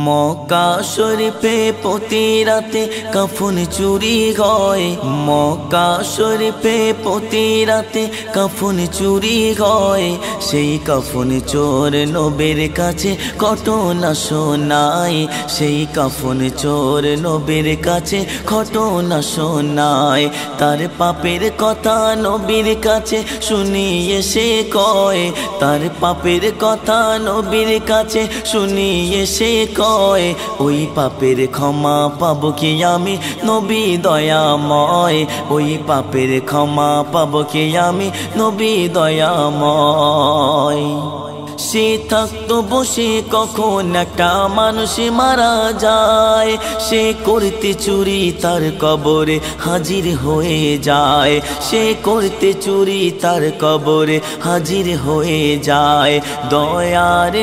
মক্কা শরীফে প্রতি রাতে কাফন চুরি হয়। মক্কা শরীফে প্রতি রাতে কাফন চুরি হয়। সেই কাফন চোর নবীর কাছে ঘটনা শোনায়। সেই কাফন চোর নবীর কাছে ঘটনা শোনায়। তার পাপের কথা নবীর কাছে শুনিয়ে সে কয়। তার পাপের কথা নবীর কাছে শুনিয়ে সে কয়। ওই পাপের ক্ষমা পাবো কি আমি নবী দয়াময়। ওই পাপের ক্ষমা পাবো কি আমি নবী দয়াময়। সে থাকতো বসে কখন একটা মানুষ মারা যায়। সে করতে চুরি তার কবরে হাজির হয়ে যায়। সে করতে চুরি তার কবরে হাজির হয়ে যায়। দয়ার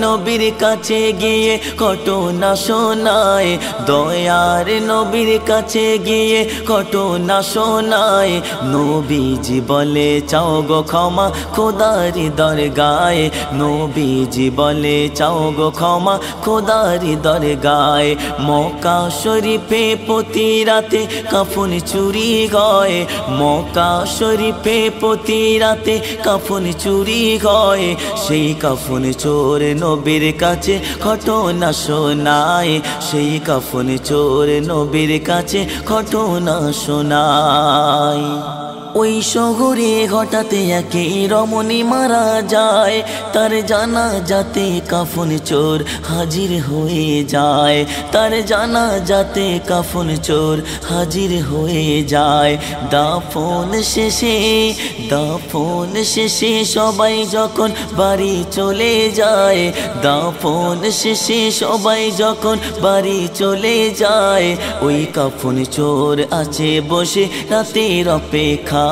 নবীর কাছে গিয়ে ঘটনা শোনায়। দয়ার নবীর কাছে গিয়ে ঘটনা শোনায়। নবীজি বলে চাও গো ক্ষমা খোদারি দরগায়। নবীজি বলে চাও গো ক্ষমা খোদারি দরগায়। মক্কা শরীফে প্রতি রাতে কাফন চুরি হয়। মক্কা শরীফে প্রতি রাতে কাফন চুরি হয়। সেই কাফন চোর নবীর কাছে ঘটনা শোনায়। সেই কাফন চোর নবীর কাছে ঘটনা শোনায়। ওই শহরে হঠাৎ একে রমণী মারা যায়। তার জানাজাতে কাফন চোর হাজির হয়ে যায়। তার জানাজাতে কাফন চোর হাজির হয়ে যায়। দাফন শেষে সবাই যখন বাড়ি চলে যায়। দাফন শেষে সবাই যখন বাড়ি চলে যায়। ওই কাফন চোর আছে বসে রাতের অপেক্ষায়।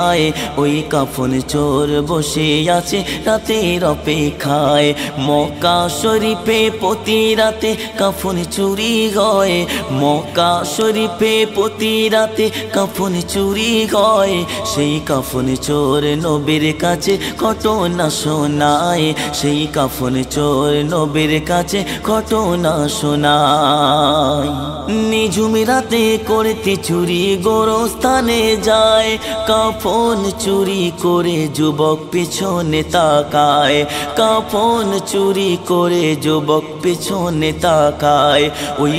ওই কাফন চোর বসে আছে রাতের অপেক্ষায়। মক্কা শরীফে প্রতি রাতে কাফন চুরি হয়। মক্কা শরীফে প্রতি রাতে কাফন চুরি হয়। সেই কাফন চোর নবীর কাছে ঘটনা শোনায়। সেই কাফন চোর নবীর কাছে ঘটনা শোনায়। নিঝুম রাতে করতে চুরি গোরস্থানে যায়। কাফন চুরি করে যুবক পিছনে তাকায়। কাফন চুরি করে যুবক পিছনে তাকায়। ওই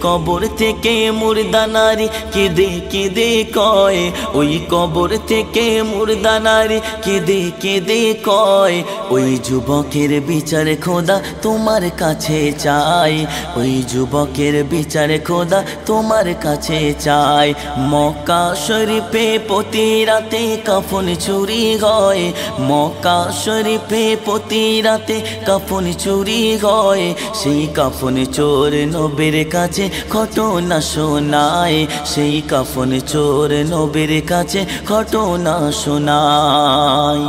কবর থেকে মুর্দা নারী কেঁদে কেঁদে কয়। ওই কবর থেকে মুর্দা নারী কেঁদে কেঁদে কয়। ওই যুবকের বিচার খোদা তোমার কাছে চাই। ওই যুবকের বিচার খোদা তোমার কাছে চাই। মক্কা শরীফে প্রতি রাতে কাফন চুরি হয়। মক্কা শরীফে প্রতি রাতে কাফন চুরি হয়। সেই কাফন চোর নবীর কাছে ঘটনা শোনায়। সেই কাফন চোর নবীর কাছে ঘটনা শোনায়।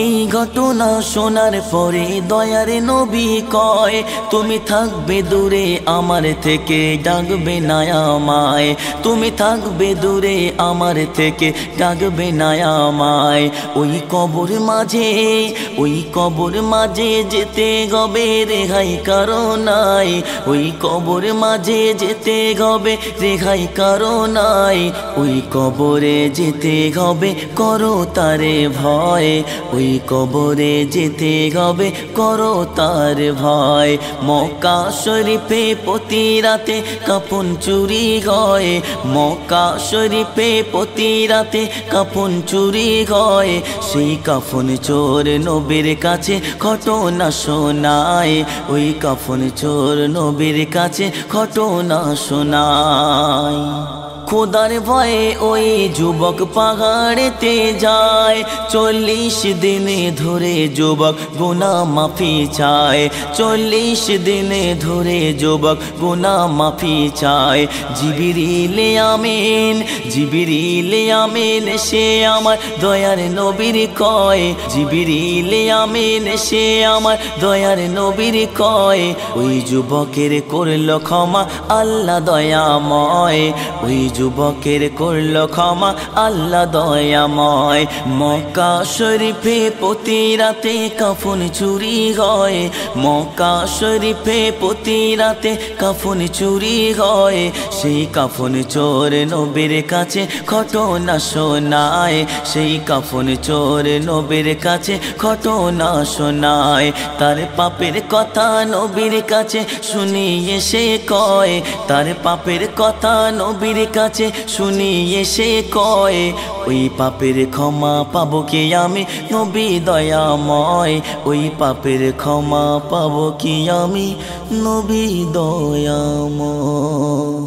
এই ঘটনা শোনার পরে দয়ার নবী কয় তুমি থাকবে দূরে আমার থেকে ডাকবে না আমায়। তুমি থাকবে দূরে আমার থেকে ডাকবে না আমায়। ওই কবর মাঝে যেতে হবে রেহাই কারো নাই। ওই কবর মাঝে যেতে হবে রেহাই কারো নাই। ওই কবরে যেতে হবে করো তারে ভয়। ওই কবরে যেতে হবে করো তার ভয়। মক্কা শরীফে প্রতি রাতে কাফন চুরি হয়। মক্কা শরীফে প্রতি রাতে কাফন চুরি হয়। সেই কাফন চোর নবীর কাছে ঘটনা শোনায়। ওই কাফন চোর নবীর কাছে ঘটনা শোনায়। খোদার ভয়ে ওই যুবক পাহাড়েতে যায়। 40 দিনে ধরে যুবক গুনাহ মাফি চায়। 40 দিনে ধরে যুবক গুনাহ মাফি চায়। জিবরিল আমিন সে আমার দয়ার নবীর কয়। জিবরিল আমিন সে আমার দয়ার নবীর কয়। ওই যুবকের করল ক্ষমা আল্লাহ দয়াময়। ওই যুবকের করল ক্ষমা আল্লাহ দয়াময়। মক্কা শরীফে প্রতি রাতে কাফন চুরি হয়, মক্কা শরীফে প্রতি রাতে কাফন চুরি হয়। সেই কাফন চোর নবীর কাছে ঘটনা শোনায়, সেই কাফন চোর নবীর কাছে ঘটনা শোনায়। তার পাপের কথা নবীর কাছে শুনিয়ে সে কয়, তার পাপের কথা নবীর কাছে শুনিয়ে সে কয়, ওই পাপের ক্ষমা পাবো কি আমি নবী দয়াময়, ওই পাপের ক্ষমা পাবো কি আমি নবী দয়াময়।